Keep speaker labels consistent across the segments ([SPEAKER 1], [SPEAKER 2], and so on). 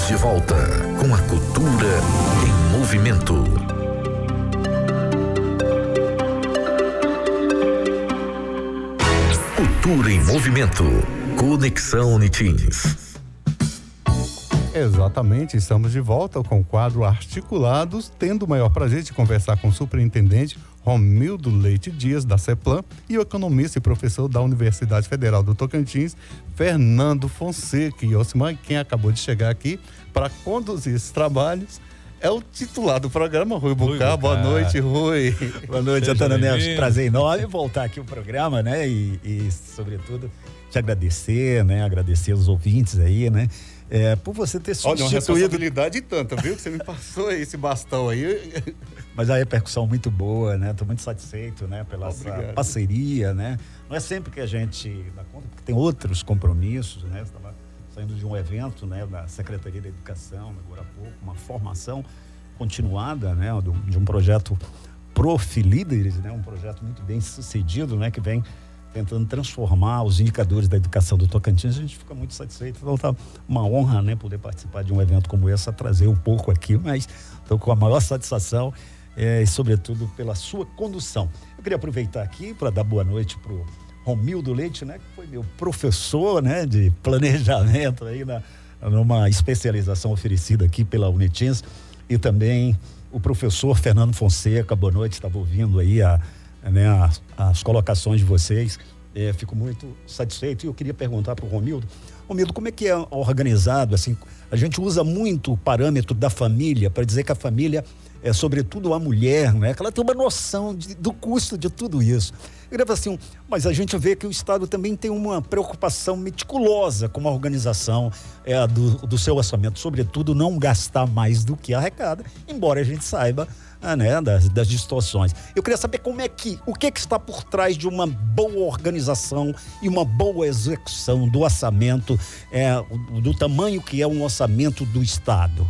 [SPEAKER 1] Estamos de volta com a Cultura em Movimento. Cultura em Movimento. Conexão Unitins.
[SPEAKER 2] Exatamente, estamos de volta com o quadro Articulados, tendo o maior prazer de conversar com o superintendente Romildo Leite Dias, da CEPLAN, e o economista e professor da Universidade Federal do Tocantins, Fernando Fonseca. E Osman, quem acabou de chegar aqui para conduzir esses trabalhos, é o titular do programa, Rui Bucar. Boa noite, Rui.
[SPEAKER 3] Boa noite, Antônio Neves. Prazer enorme voltar aqui ao programa, né? E sobretudo, te agradecer, né? Agradecer os ouvintes aí, né? Por você ter substituído...
[SPEAKER 2] Olha, uma responsabilidade tanta, viu? Que você me passou esse bastão aí.
[SPEAKER 3] Mas a repercussão muito boa, né? Estou muito satisfeito, né? Pela essa parceria, né? Não é sempre que a gente dá conta, porque tem outros compromissos, né? Estava saindo de um evento, né? Da Secretaria da Educação, agora há pouco, uma formação continuada, né? De um projeto Profilíderes, né? Um projeto muito bem sucedido, né? Que vem tentando transformar os indicadores da educação do Tocantins. A gente fica muito satisfeito. Então tá uma honra, né, poder participar de um evento como esse, a trazer um pouco aqui, mas estou com a maior satisfação e sobretudo pela sua condução. Eu queria aproveitar aqui para dar boa noite pro Romildo Leite, né, que foi meu professor, né, de planejamento aí numa especialização oferecida aqui pela Unitins, e também o professor Fernando Fonseca. Boa noite, estava ouvindo aí as colocações de vocês, fico muito satisfeito. E eu queria perguntar para o Romildo, como é que é organizado, assim, a gente usa muito o parâmetro da família para dizer que a família é sobretudo a mulher, né? Que ela tem uma noção do custo de tudo isso. Eu queria falar assim, mas a gente vê que o Estado também tem uma preocupação meticulosa com a organização do seu orçamento, sobretudo não gastar mais do que arrecada, embora a gente saiba né, das distorções. Eu queria saber o que está por trás de uma boa organização e uma boa execução do orçamento, do tamanho que é um orçamento do Estado.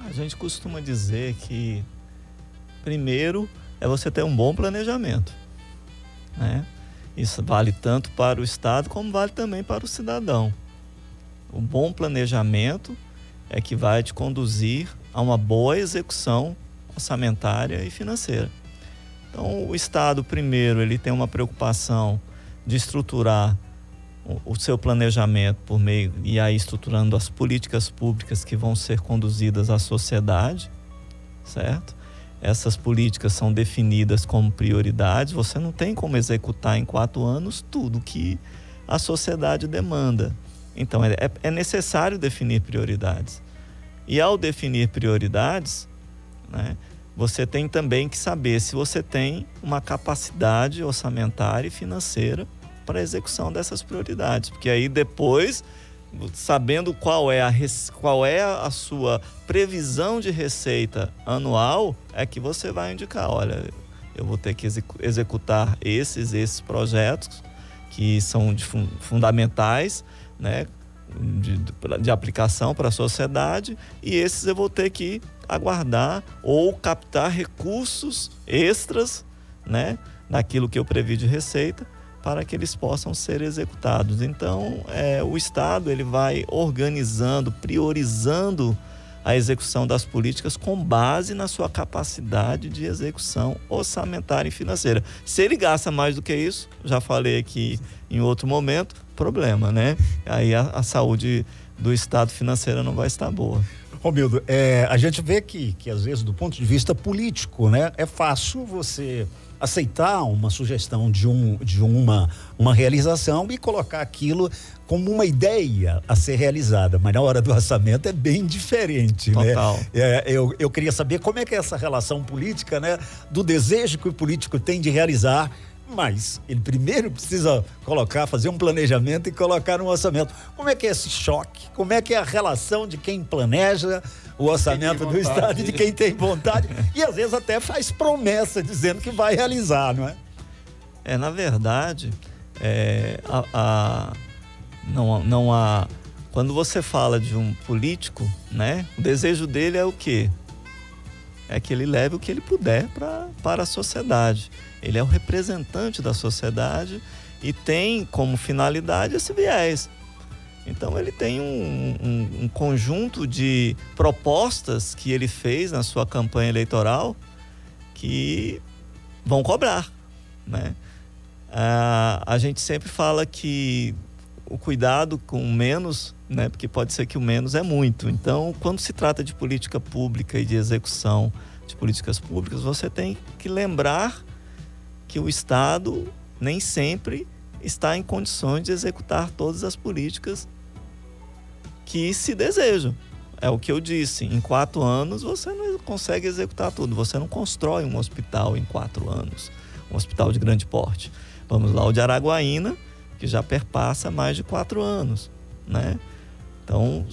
[SPEAKER 4] A gente costuma dizer que primeiro é você ter um bom planejamento, né? Isso vale tanto para o Estado como vale também para o cidadão. O bom planejamento é que vai te conduzir a uma boa execução orçamentária e financeira. Então, o Estado, primeiro, ele tem uma preocupação de estruturar o seu planejamento por meio, e aí estruturando as políticas públicas que vão ser conduzidas à sociedade, certo? Essas políticas são definidas como prioridades. Você não tem como executar em 4 anos tudo que a sociedade demanda. Então, é necessário definir prioridades. E ao definir prioridades, né, você tem também que saber se você tem uma capacidade orçamentária e financeira para a execução dessas prioridades, porque aí depois, sabendo qual é a sua previsão de receita anual, é que você vai indicar, olha, eu vou ter que executar esses projetos que são fundamentais, né, de aplicação para a sociedade, e esses eu vou ter que aguardar ou captar recursos extras, né, naquilo que eu previ de receita, para que eles possam ser executados. Então, o Estado ele vai organizando, priorizando a execução das políticas com base na sua capacidade de execução orçamentária e financeira. Se ele gasta mais do que isso, já falei aqui em outro momento, problema, né? Aí a saúde do Estado financeira não vai estar boa.
[SPEAKER 3] Romildo, a gente vê que às vezes do ponto de vista político, né, é fácil você aceitar uma sugestão de uma realização e colocar aquilo como uma ideia a ser realizada, mas na hora do orçamento é bem diferente.
[SPEAKER 4] Total.
[SPEAKER 3] Né? Eu queria saber como é que é essa relação política, né, do desejo que o político tem de realizar, mas ele primeiro precisa fazer um planejamento e colocar no orçamento. Como é que é esse choque? Como é que é a relação de quem planeja o orçamento do Estado e de quem tem vontade e às vezes até faz promessa dizendo que vai realizar, não é?
[SPEAKER 4] Na verdade, não há... Quando você fala de um político, né, o desejo dele é o quê? É que ele leve o que ele puder para a sociedade. Ele é o representante da sociedade e tem como finalidade esse viés. Então ele tem um conjunto de propostas que ele fez na sua campanha eleitoral que vão cobrar, né? A gente sempre fala que o cuidado com o menos, né? Porque pode ser que o menos é muito. Então, quando se trata de política pública e de execução de políticas públicas, você tem que lembrar que o Estado nem sempre está em condições de executar todas as políticas que se desejam. É o que eu disse, em 4 anos você não consegue executar tudo, você não constrói um hospital em 4 anos, um hospital de grande porte. Vamos lá, o de Araguaína, que já perpassa mais de 4 anos, né? Então,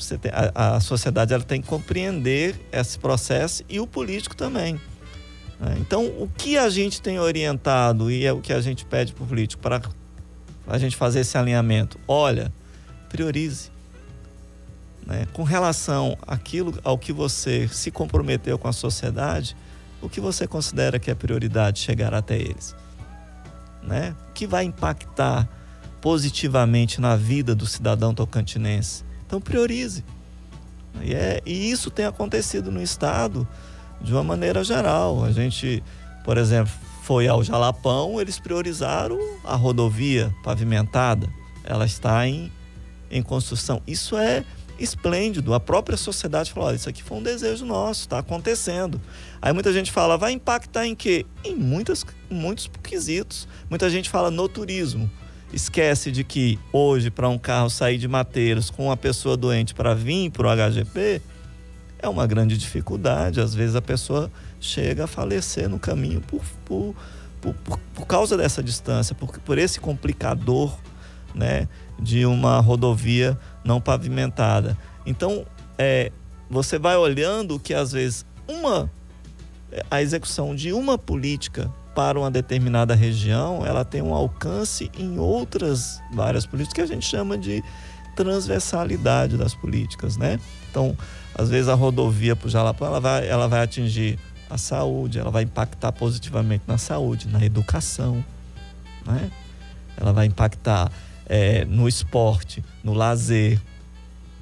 [SPEAKER 4] a sociedade ela tem que compreender esse processo e o político também. Então, o que a gente tem orientado e é o que a gente pede para o político para a gente fazer esse alinhamento? Olha, priorize. Né? Com relação ao que você se comprometeu com a sociedade, o que você considera que é prioridade chegar até eles? Né? O que vai impactar positivamente na vida do cidadão tocantinense? Então, priorize. E isso tem acontecido no Estado de uma maneira geral. A gente, por exemplo, foi ao Jalapão, eles priorizaram a rodovia pavimentada. Ela está em construção. Isso é esplêndido. A própria sociedade falou, olha, isso aqui foi um desejo nosso, está acontecendo. Aí muita gente fala, vai impactar em quê? Em muitos quesitos. Muita gente fala no turismo. Esquece de que hoje, para um carro sair de Mateiros com uma pessoa doente para vir para o HGP, é uma grande dificuldade. Às vezes a pessoa chega a falecer no caminho por causa dessa distância, por esse complicador, né, de uma rodovia não pavimentada. Então, você vai olhando que às vezes a execução de uma política para uma determinada região, ela tem um alcance em outras várias políticas que a gente chama de transversalidade das políticas, né? Então, às vezes a rodovia para o Jalapão, ela vai atingir a saúde, ela vai impactar positivamente na saúde, na educação, né? Ela vai impactar no esporte, no lazer.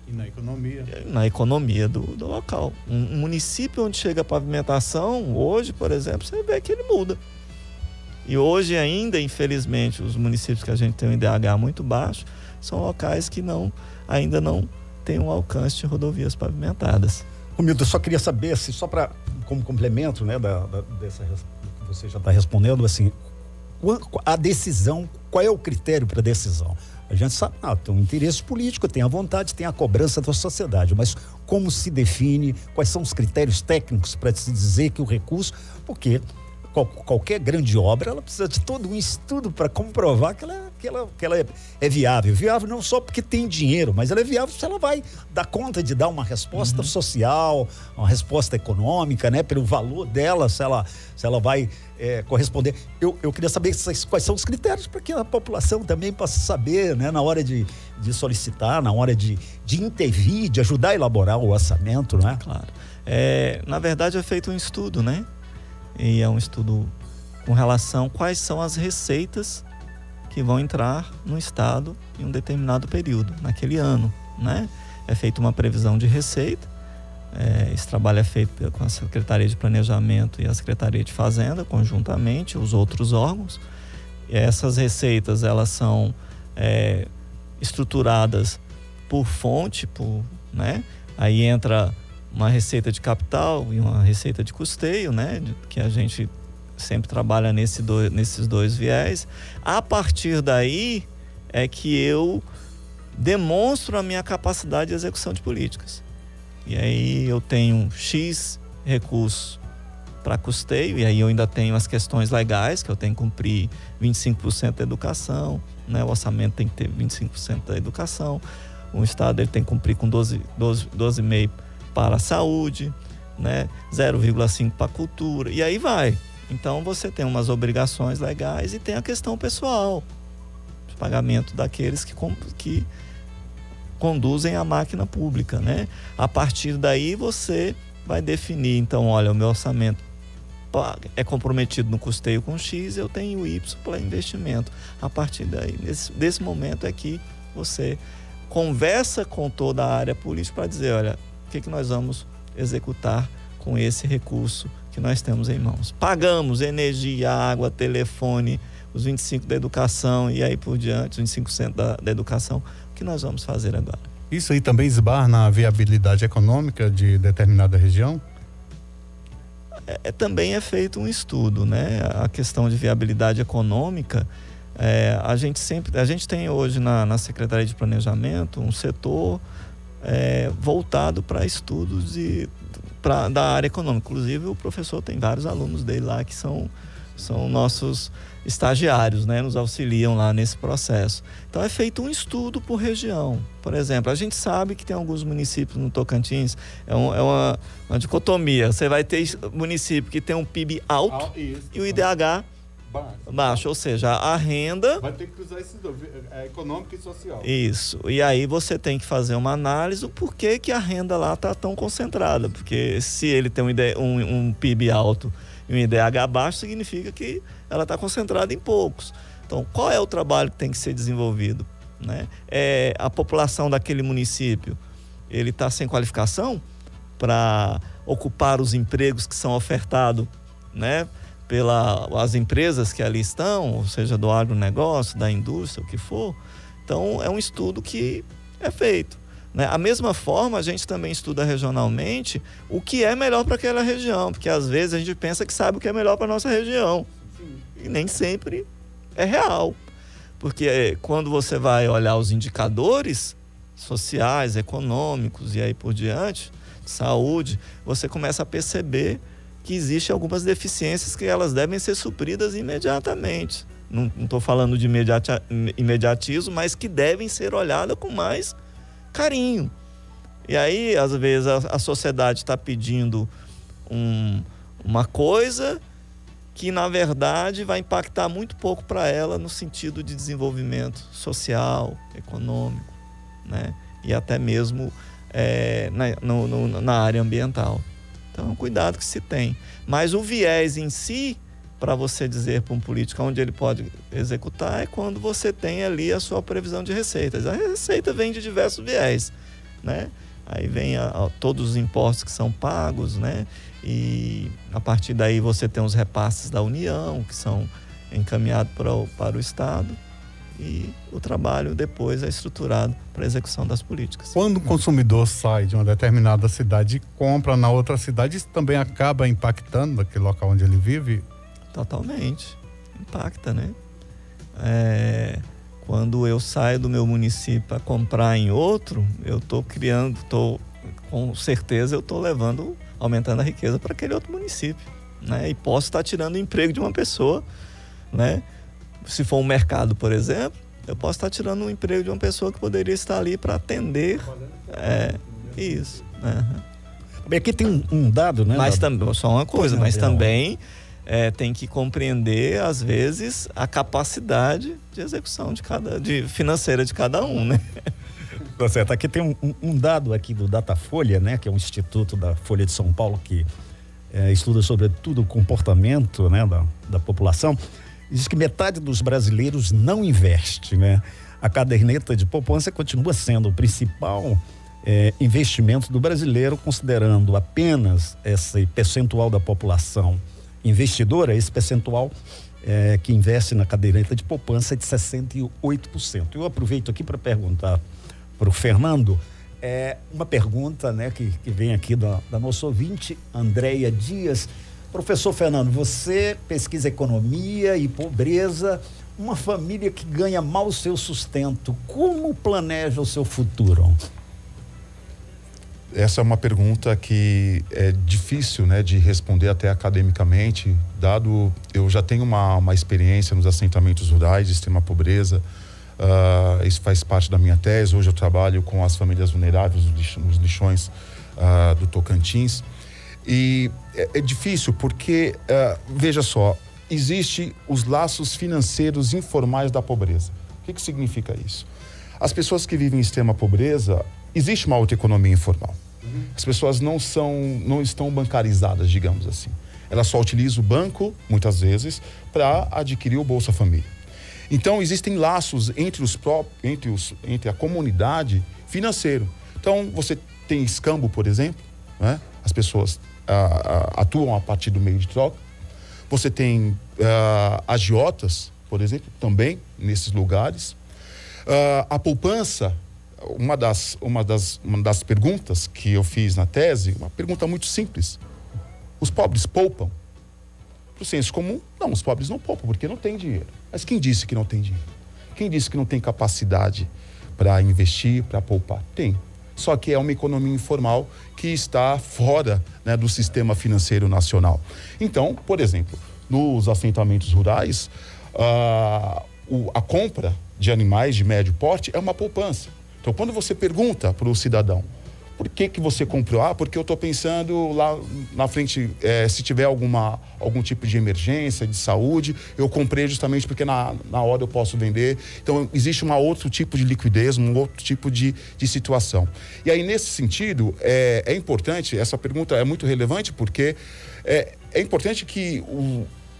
[SPEAKER 2] E na economia.
[SPEAKER 4] Na economia do local. Um município onde chega a pavimentação, hoje, por exemplo, você vê que ele muda. E hoje ainda, infelizmente, os municípios que a gente tem um IDH muito baixo, são locais que ainda não têm um alcance de rodovias pavimentadas.
[SPEAKER 3] Romildo, eu só queria saber, assim, como complemento, né, dessa que você já está respondendo, assim, a decisão, qual é o critério para a decisão? A gente sabe, tem um interesse político, tem a vontade, tem a cobrança da sociedade, mas como se define, quais são os critérios técnicos para se dizer que o recurso, porque qualquer grande obra, ela precisa de todo um estudo para comprovar que ela é viável. Viável não só porque tem dinheiro, mas ela é viável se ela vai dar conta de dar uma resposta social, uma resposta econômica, né? Pelo valor dela, se ela vai corresponder. Eu queria saber quais são os critérios para que a população também possa saber, né? Na hora de solicitar, na hora de intervir, de ajudar a elaborar o orçamento, né?
[SPEAKER 4] Claro. Na verdade, é feito um estudo, né? E é um estudo com relação a quais são as receitas que vão entrar no Estado em um determinado período, naquele ano, né? É feita uma previsão de receita. Esse trabalho é feito com a Secretaria de Planejamento e a Secretaria de Fazenda, conjuntamente, os outros órgãos. E essas receitas, elas são estruturadas por fonte, né? Aí entra uma receita de capital e uma receita de custeio, né? Que a gente sempre trabalha nesses dois viés. A partir daí é que eu demonstro a minha capacidade de execução de políticas. E aí eu tenho X recursos para custeio, e aí eu ainda tenho as questões legais, que eu tenho que cumprir 25% da educação, né? O orçamento tem que ter 25% da educação. O Estado ele tem que cumprir com 12,5% para a saúde, né? 0,5% para a cultura, e aí vai. Então você tem umas obrigações legais e tem a questão pessoal, de pagamento daqueles que conduzem a máquina pública, né? A partir daí você vai definir, então, olha, o meu orçamento é comprometido no custeio com X, eu tenho Y para investimento. A partir daí, desse momento é que você conversa com toda a área política para dizer, olha, o que nós vamos executar com esse recurso que nós temos em mãos. Pagamos energia, água, telefone, os 25% da educação e aí por diante, os 25% da educação. O que nós vamos fazer agora?
[SPEAKER 2] Isso aí também esbarra na viabilidade econômica de determinada região?
[SPEAKER 4] Também é feito um estudo, né? A questão de viabilidade econômica, a gente tem hoje na Secretaria de Planejamento um setor voltado para estudos da área econômica. Inclusive o professor tem vários alunos dele lá que são nossos estagiários, né? Nos auxiliam lá nesse processo. Então é feito um estudo por região. Por exemplo, a gente sabe que tem alguns municípios no Tocantins, é uma dicotomia. Você vai ter município que tem um PIB alto e o IDH baixo, ou seja, a renda...
[SPEAKER 2] Vai ter que cruzar esses dois, econômico e social.
[SPEAKER 4] Isso, e aí você tem que fazer uma análise do porquê que a renda lá está tão concentrada, porque se ele tem um PIB alto e um IDH baixo, significa que ela está concentrada em poucos. Então, qual é o trabalho que tem que ser desenvolvido, né? A população daquele município, ele está sem qualificação para ocupar os empregos que são ofertados, né, pelas empresas que ali estão, ou seja, do agronegócio, da indústria, o que for. Então, é um estudo que é feito, né? A mesma forma, a gente também estuda regionalmente o que é melhor para aquela região, porque às vezes a gente pensa que sabe o que é melhor para a nossa região. E nem sempre é real. Porque quando você vai olhar os indicadores sociais, econômicos e aí por diante, saúde, você começa a perceber que existem algumas deficiências que elas devem ser supridas imediatamente. Não estou falando de imediatismo, mas que devem ser olhadas com mais carinho. E aí, às vezes, a sociedade está pedindo uma coisa que, na verdade, vai impactar muito pouco para ela no sentido de desenvolvimento social, econômico, né? E até mesmo na área ambiental. Então, cuidado que se tem. Mas o viés em si, para você dizer para um político onde ele pode executar, é quando você tem ali a sua previsão de receitas. A receita vem de diversos viés, né? Aí vem todos os impostos que são pagos, né? E a partir daí você tem os repasses da União, que são encaminhados para o Estado. E o trabalho depois é estruturado para a execução das políticas.
[SPEAKER 2] Quando o consumidor sai de uma determinada cidade e compra na outra cidade, isso também acaba impactando aquele local onde ele vive? Totalmente.
[SPEAKER 4] Impacta, né? Quando eu saio do meu município para comprar em outro, eu estou com certeza eu estou aumentando a riqueza para aquele outro município, né? E posso estar tirando o emprego de uma pessoa, né? Se for um mercado, por exemplo, eu posso estar tirando um emprego de uma pessoa que poderia estar ali para atender. Isso.
[SPEAKER 3] Bem, aqui tem um dado, né?
[SPEAKER 4] Mas também, só uma coisa, mas também tem que compreender, às vezes, a capacidade de execução financeira de cada um, né?
[SPEAKER 3] Tá certo. Aqui tem um dado aqui do Datafolha, né? Que é um instituto da Folha de São Paulo que estuda sobretudo o comportamento, né, da população. Diz que metade dos brasileiros não investe, né? A caderneta de poupança continua sendo o principal investimento do brasileiro, considerando apenas esse percentual da população investidora. Esse percentual que investe na caderneta de poupança é de 68%. Eu aproveito aqui para perguntar para o Fernando uma pergunta, né, que vem aqui da nossa ouvinte, Andréia Dias. Professor Fernando, você pesquisa economia e pobreza, uma família que ganha mal o seu sustento, como planeja o seu futuro?
[SPEAKER 5] Essa é uma pergunta que é difícil, né, de responder até academicamente, dado eu já tenho uma experiência nos assentamentos rurais de extrema pobreza. Isso faz parte da minha tese. Hoje eu trabalho com as famílias vulneráveis nos lixões do Tocantins. E é difícil porque, veja só, existem os laços financeiros informais da pobreza. O que significa isso? As pessoas que vivem em extrema pobreza, existe uma outra economia informal. As pessoas não estão bancarizadas, digamos assim. Elas só utilizam o banco, muitas vezes, para adquirir o Bolsa Família. Então, existem laços entre a comunidade financeira. Então, você tem escambo, por exemplo, né? As pessoas atuam a partir do meio de troca. Você tem agiotas, por exemplo, também nesses lugares. A poupança, uma das perguntas que eu fiz na tese, uma pergunta muito simples. Os pobres poupam? Para o senso comum, não, os pobres não poupam, porque não tem dinheiro. Mas quem disse que não tem dinheiro? Quem disse que não tem capacidade para investir, para poupar? Tem. Só que é uma economia informal que está fora, né, do sistema financeiro nacional. Então, por exemplo, nos assentamentos rurais, a compra de animais de médio porte é uma poupança. Então, quando você pergunta para o cidadão, por que você comprou? Porque eu estou pensando lá na frente, se tiver algum tipo de emergência de saúde, eu comprei justamente porque na hora eu posso vender. Então, existe um outro tipo de liquidez, um outro tipo de situação. E aí, nesse sentido, é importante, essa pergunta é muito relevante, porque é importante que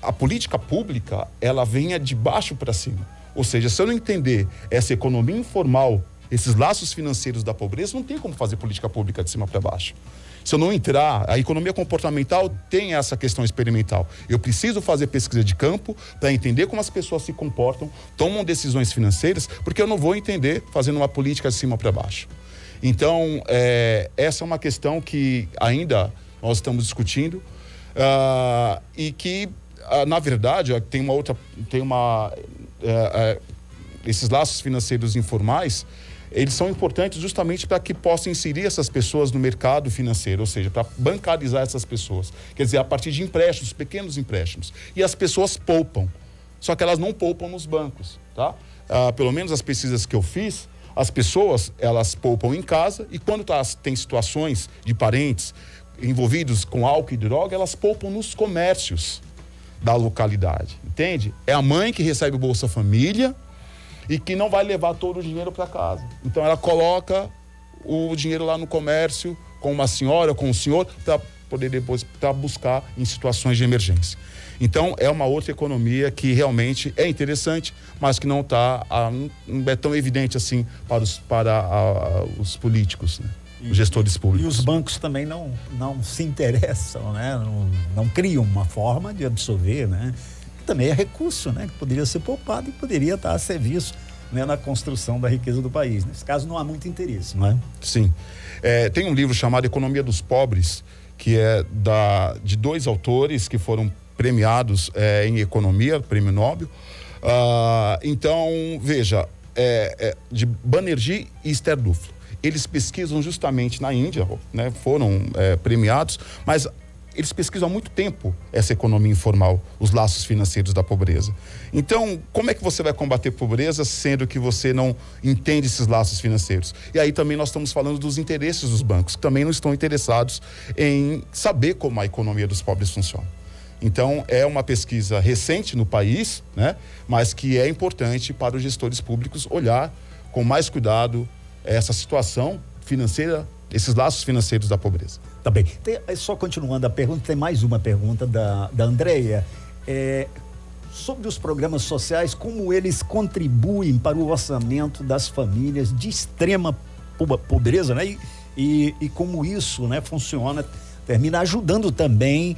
[SPEAKER 5] a política pública, ela venha de baixo para cima. Ou seja, se eu não entender essa economia informal, esses laços financeiros da pobreza, não tem como fazer política pública de cima para baixo. Se eu não entrar, a economia comportamental tem essa questão experimental. Eu preciso fazer pesquisa de campo para entender como as pessoas se comportam, tomam decisões financeiras, porque eu não vou entender fazendo uma política de cima para baixo. Então, essa é uma questão que ainda nós estamos discutindo e que, na verdade, esses laços financeiros informais, eles são importantes justamente para que possam inserir essas pessoas no mercado financeiro, ou seja, para bancarizar essas pessoas. Quer dizer, a partir de empréstimos, pequenos empréstimos. E as pessoas poupam, só que elas não poupam nos bancos, tá? Pelo menos as pesquisas que eu fiz, as pessoas, elas poupam em casa e quando tem situações de parentes envolvidos com álcool e droga, elas poupam nos comércios da localidade, entende? É a mãe que recebe o Bolsa Família e que não vai levar todo o dinheiro para casa. Então ela coloca o dinheiro lá no comércio com uma senhora, com um senhor, para poder depois buscar em situações de emergência. Então é uma outra economia que realmente é interessante, mas que não é tão evidente assim para os políticos, né? Os gestores públicos.
[SPEAKER 3] E os bancos também não se interessam, né? Não criam uma forma de absorver, né? Também é recurso, né? Que poderia ser poupado e poderia estar a serviço, né, na construção da riqueza do país. Nesse caso não há muito interesse, não é?
[SPEAKER 5] Sim. Tem um livro chamado Economia dos Pobres, que é de dois autores que foram premiados em economia, prêmio Nobel. Então, veja, de Banerjee e Esther Duflo. Eles pesquisam justamente na Índia, né? Foram premiados, mas eles pesquisam há muito tempo essa economia informal, os laços financeiros da pobreza. Então, como é que você vai combater pobreza sendo que você não entende esses laços financeiros? E aí também nós estamos falando dos interesses dos bancos, que também não estão interessados em saber como a economia dos pobres funciona. Então, é uma pesquisa recente no país, né? Mas que é importante para os gestores públicos olhar com mais cuidado essa situação financeira, esses laços financeiros da pobreza.
[SPEAKER 3] Tá bem. Só continuando a pergunta, tem mais uma pergunta da Andréia. Sobre os programas sociais, como eles contribuem para o orçamento das famílias de extrema pobreza, né? E como isso, né, funciona, termina ajudando também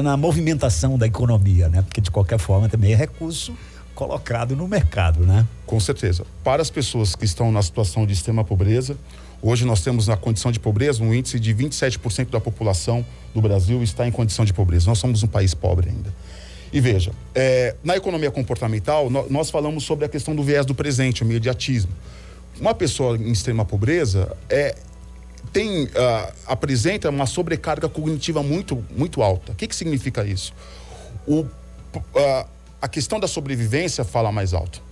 [SPEAKER 3] na movimentação da economia, né? Porque de qualquer forma também é recurso colocado no mercado, né?
[SPEAKER 5] Com certeza. Para as pessoas que estão na situação de extrema pobreza, hoje nós temos na condição de pobreza um índice de 27% da população do Brasil está em condição de pobreza. Nós somos um país pobre ainda. E veja, na economia comportamental, nós falamos sobre a questão do viés do presente, o imediatismo. Uma pessoa em extrema pobreza apresenta uma sobrecarga cognitiva muito, muito alta. O que significa isso? A questão da sobrevivência fala mais alto.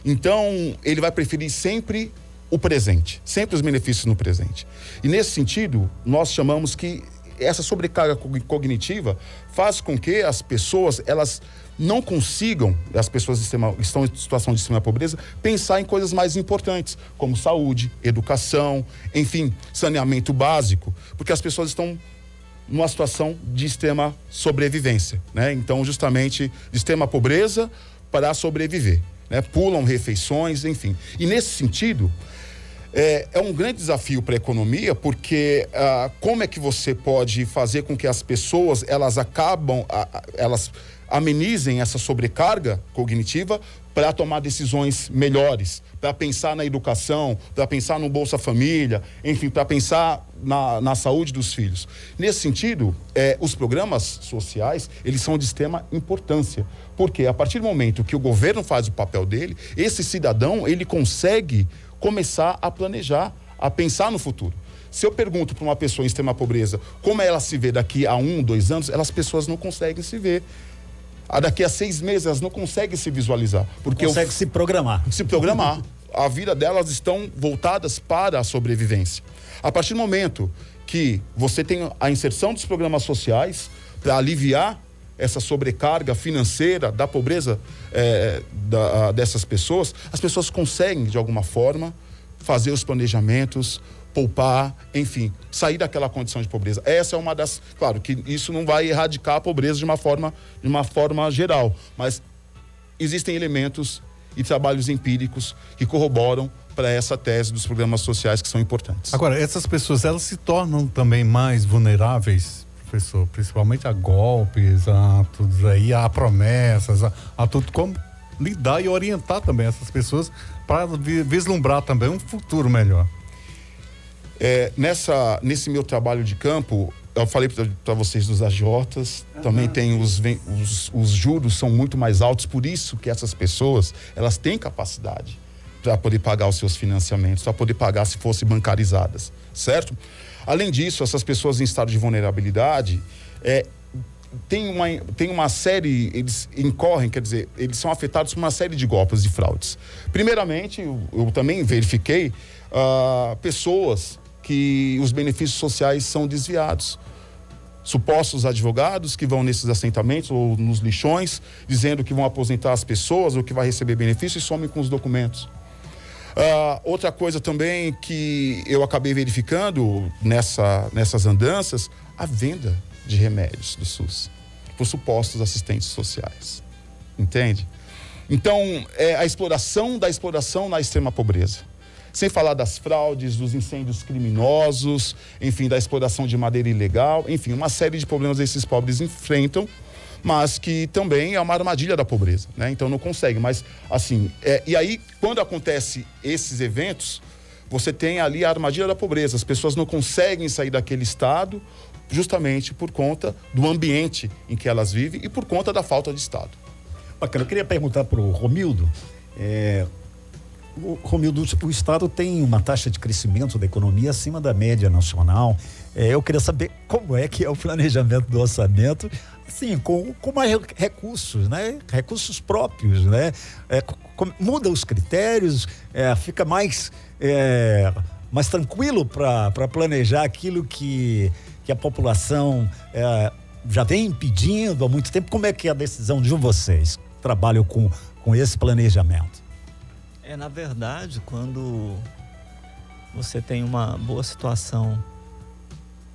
[SPEAKER 5] Então, ele vai preferir sempre o presente, sempre os benefícios no presente. E nesse sentido, nós chamamos que essa sobrecarga cognitiva faz com que as pessoas, elas não consigam, as pessoas que estão em situação de extrema pobreza, pensar em coisas mais importantes, como saúde, educação, enfim, saneamento básico, porque as pessoas estão numa situação de extrema sobrevivência, né? Então, justamente, de extrema pobreza para sobreviver. né? Pulam refeições, enfim. E nesse sentido, é um grande desafio para a economia, porque como é que você pode fazer com que as pessoas, elas amenizem essa sobrecarga cognitiva para tomar decisões melhores, para pensar na educação, para pensar no Bolsa Família, enfim, para pensar na saúde dos filhos. Nesse sentido, os programas sociais, eles são de extrema importância, porque a partir do momento que o governo faz o papel dele, esse cidadão, ele consegue começar a planejar, a pensar no futuro. Se eu pergunto para uma pessoa em extrema pobreza como ela se vê daqui a 1, 2 anos, as pessoas não conseguem se ver. Daqui a 6 meses, elas não conseguem se visualizar. Porque
[SPEAKER 3] consegue se programar.
[SPEAKER 5] Se programar. A vida delas estão voltadas para a sobrevivência. A partir do momento que você tem a inserção dos programas sociais para aliviar essa sobrecarga financeira da pobreza dessas pessoas, as pessoas conseguem, de alguma forma, fazer os planejamentos, poupar, enfim, sair daquela condição de pobreza. Essa é uma das... Claro que isso não vai erradicar a pobreza de uma forma geral, mas existem elementos e trabalhos empíricos que corroboram para essa tese dos programas sociais que são importantes.
[SPEAKER 2] Agora, essas pessoas, elas se tornam também mais vulneráveis, professor, principalmente a golpes, a tudo aí, a promessas, a tudo, como lidar e orientar também essas pessoas para vislumbrar também um futuro melhor.
[SPEAKER 5] Nesse meu trabalho de campo, eu falei para vocês dos agiotas, também tem os juros são muito mais altos, por isso que essas pessoas, elas têm capacidade para poder pagar os seus financiamentos, para poder pagar se fossem bancarizadas, certo? Além disso, essas pessoas em estado de vulnerabilidade, tem uma série, eles incorrem, quer dizer, eles são afetados por uma série de golpes e fraudes. Primeiramente, eu também verifiquei pessoas que os benefícios sociais são desviados. Supostos advogados que vão nesses assentamentos ou nos lixões, dizendo que vão aposentar as pessoas ou que vai receber benefícios e somem com os documentos. Outra coisa também que eu acabei verificando nessas andanças, a venda de remédios do SUS por supostos assistentes sociais. Entende? Então, a exploração da exploração na extrema pobreza. Sem falar das fraudes, dos incêndios criminosos, enfim, da exploração de madeira ilegal, enfim, uma série de problemas esses pobres enfrentam, mas que também é uma armadilha da pobreza, né? Então não consegue, mas assim, e aí quando acontece esses eventos, você tem ali a armadilha da pobreza, as pessoas não conseguem sair daquele estado justamente por conta do ambiente em que elas vivem e por conta da falta de Estado.
[SPEAKER 3] Bacana, eu queria perguntar para o Romildo, Romildo, o Estado tem uma taxa de crescimento da economia acima da média nacional. Eu queria saber como é que é o planejamento do orçamento, assim, com mais recursos, né? Recursos próprios, né? Muda os critérios, fica mais tranquilo para planejar aquilo que a população já vem pedindo há muito tempo. Como é que é a decisão de vocês que trabalham com esse planejamento?
[SPEAKER 4] Na verdade, quando você tem uma boa situação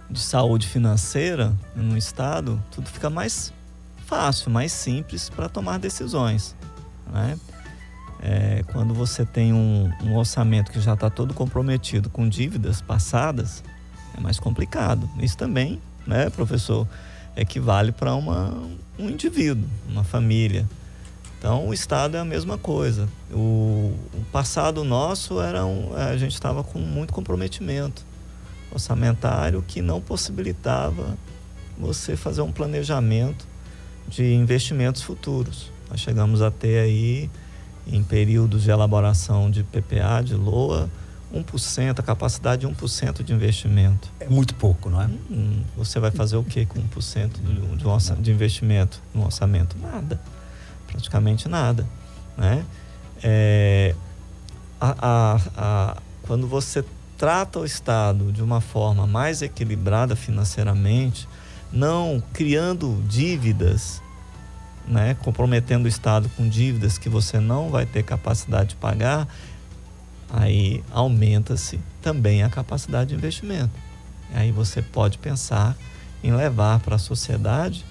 [SPEAKER 4] de saúde financeira no estado, tudo fica mais fácil, mais simples para tomar decisões, né? Quando você tem um orçamento que já está todo comprometido com dívidas passadas, é mais complicado. Isso também, né, professor, equivale para um indivíduo, uma família. Então, o Estado é a mesma coisa. O passado nosso a gente estava com muito comprometimento orçamentário que não possibilitava você fazer um planejamento de investimentos futuros. Nós chegamos a ter aí, em períodos de elaboração de PPA, de LOA, 1%, a capacidade de 1% de investimento.
[SPEAKER 3] É muito pouco, não é?
[SPEAKER 4] Você vai fazer o que com 1% de investimento no orçamento? Nada. Praticamente nada, né? Quando você trata o Estado de uma forma mais equilibrada financeiramente, não criando dívidas, né? Comprometendo o Estado com dívidas que você não vai ter capacidade de pagar, aí aumenta-se também a capacidade de investimento. Aí você pode pensar em levar para a sociedade,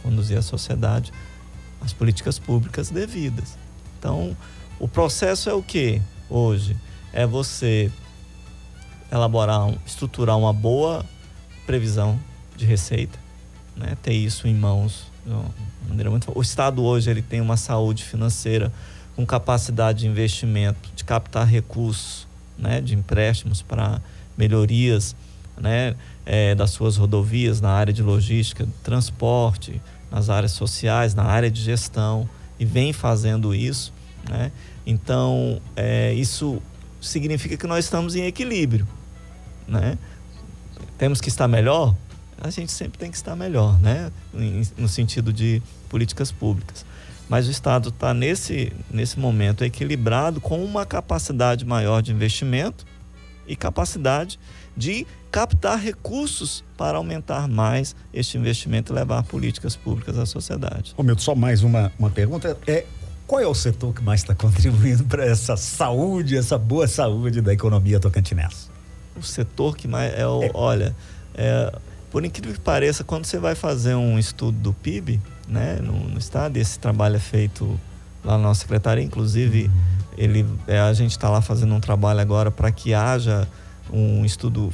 [SPEAKER 4] conduzir a sociedade as políticas públicas devidas. Então, o processo é o que hoje? É você estruturar uma boa previsão de receita, né? Ter isso em mãos de uma maneira muito... O Estado hoje ele tem uma saúde financeira com capacidade de investimento, de captar recursos, né? De empréstimos para melhorias, né? Das suas rodovias, na área de logística, transporte, nas áreas sociais, na área de gestão, e vem fazendo isso, né? Então, isso significa que nós estamos em equilíbrio, né? Temos que estar melhor? A gente sempre tem que estar melhor, né? No sentido de políticas públicas. Mas o Estado está nesse momento equilibrado, com uma capacidade maior de investimento e capacidade de captar recursos para aumentar mais este investimento e levar políticas públicas à sociedade.
[SPEAKER 3] Romildo, só mais uma pergunta. Qual é o setor que mais está contribuindo para essa saúde, essa boa saúde da economia tocantinense?
[SPEAKER 4] O setor que mais olha, por incrível que pareça, quando você vai fazer um estudo do PIB, né, no estado, esse trabalho é feito lá na nossa secretaria, inclusive a gente está lá fazendo um trabalho agora para que haja um estudo,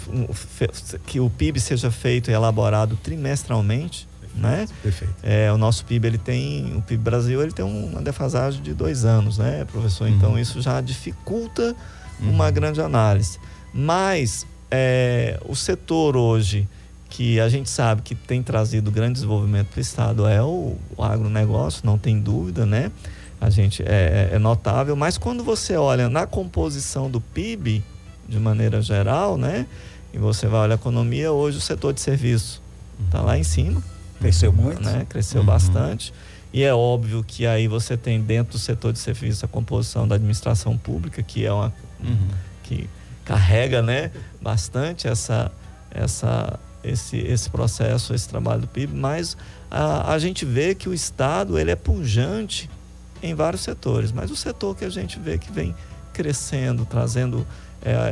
[SPEAKER 4] que o PIB seja feito e elaborado trimestralmente, né?
[SPEAKER 3] Perfeito.
[SPEAKER 4] O nosso PIB, o PIB Brasil, ele tem uma defasagem de 2 anos, né, professor? Então isso já dificulta uma grande análise. Mas o setor hoje que a gente sabe que tem trazido grande desenvolvimento para o Estado é o agronegócio, não tem dúvida, né? A gente é notável, mas quando você olha na composição do PIB, de maneira geral, né? E você vai olhar a economia, hoje o setor de serviço está lá em cima.
[SPEAKER 3] Cresceu muito.
[SPEAKER 4] Né? Cresceu bastante. E é óbvio que aí você tem dentro do setor de serviço a composição da administração pública, que é que carrega, né, bastante esse processo, esse trabalho do PIB, mas a gente vê que o Estado ele é pujante em vários setores, mas o setor que a gente vê que vem crescendo, trazendo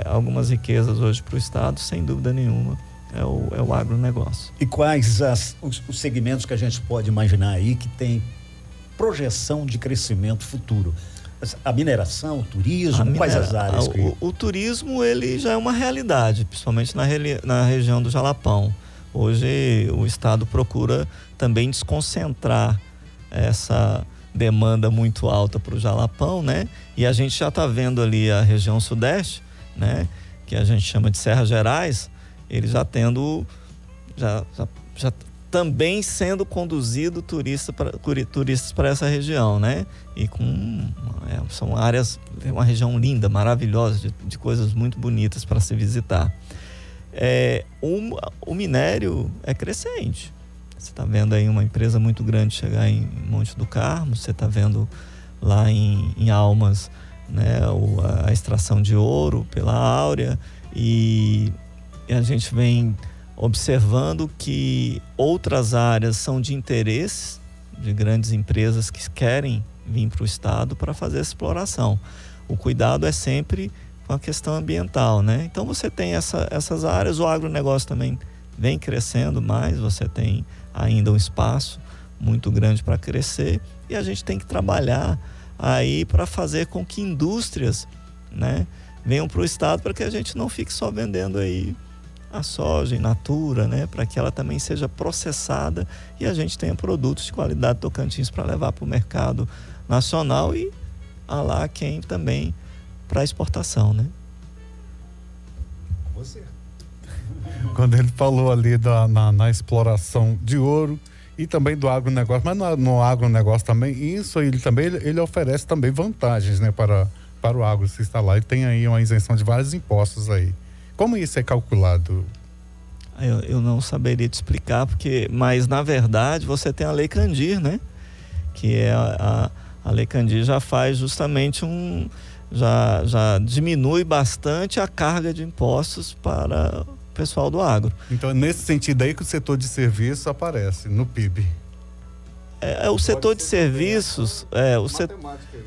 [SPEAKER 4] algumas riquezas hoje para o Estado, sem dúvida nenhuma, é o agronegócio.
[SPEAKER 3] E quais os segmentos que a gente pode imaginar aí que tem projeção de crescimento futuro? A mineração, o turismo, quais as áreas?
[SPEAKER 4] O turismo ele já é uma realidade, principalmente na região do Jalapão. Hoje o Estado procura também desconcentrar essa demanda muito alta para o Jalapão, né? E a gente já está vendo ali a região sudeste, né? Que a gente chama de Serras Gerais, ele já tendo, já também sendo conduzido turistas para essa região, né? E são áreas, é uma região linda, maravilhosa, de coisas muito bonitas para se visitar. O minério é crescente. Você está vendo aí uma empresa muito grande chegar em Monte do Carmo, você está vendo lá em Almas, né, a extração de ouro pela Áurea, e a gente vem observando que outras áreas são de interesse de grandes empresas que querem vir para o Estado para fazer essa exploração. O cuidado é sempre com a questão ambiental, né? Então você tem essas áreas, o agronegócio também vem crescendo mais, você tem ainda um espaço muito grande para crescer, e a gente tem que trabalhar aí para fazer com que indústrias, né, venham para o Estado, para que a gente não fique só vendendo aí a soja in natura, né, para que ela também seja processada e a gente tenha produtos de qualidade Tocantins para levar para o mercado nacional e lá quem também para exportação, né?
[SPEAKER 3] Você.
[SPEAKER 2] Quando ele falou ali na exploração de ouro e também do agronegócio, mas no agronegócio também, isso ele oferece também vantagens, né, para o agro se instalar. Ele tem aí uma isenção de vários impostos aí. Como isso é calculado?
[SPEAKER 4] Eu não saberia te explicar, mas na verdade você tem a Lei Candir, né? Que é a Lei Candir já faz justamente já diminui bastante a carga de impostos para o pessoal do agro.
[SPEAKER 2] Então é nesse sentido aí que o setor de serviços aparece no PIB.
[SPEAKER 4] O setor de serviços,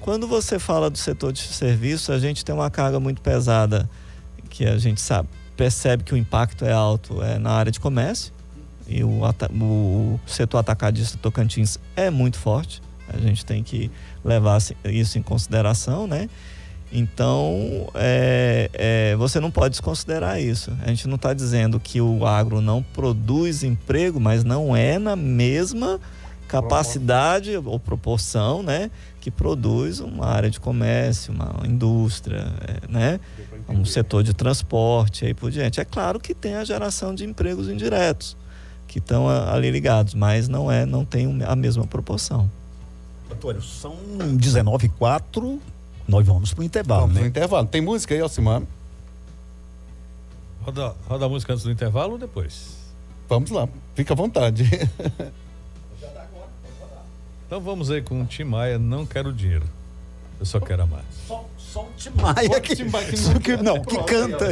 [SPEAKER 4] quando você fala do setor de serviços, a gente tem uma carga muito pesada, que a gente percebe que o impacto é alto na área de comércio, e o setor atacadista Tocantins é muito forte, A gente tem que levar isso em consideração, né? Então, você não pode desconsiderar isso. A gente não está dizendo que o agro não produz emprego, mas não é na mesma capacidade ou proporção, né, que produz uma área de comércio, uma indústria, né, um setor de transporte e aí por diante. É claro que tem a geração de empregos indiretos que estão ali ligados, mas não tem a mesma proporção.
[SPEAKER 3] Antônio, são 19h04, nós vamos para o intervalo,
[SPEAKER 2] vamos
[SPEAKER 3] né?
[SPEAKER 2] pro intervalo. Tem música aí, Alcimar?
[SPEAKER 6] Roda a música antes do intervalo ou depois?
[SPEAKER 2] Vamos lá, fica à vontade.
[SPEAKER 6] Então vamos aí com o Tim Maia, Não Quero Dinheiro, Eu Só Quero Amar.
[SPEAKER 3] Só o Tim Maia que canta.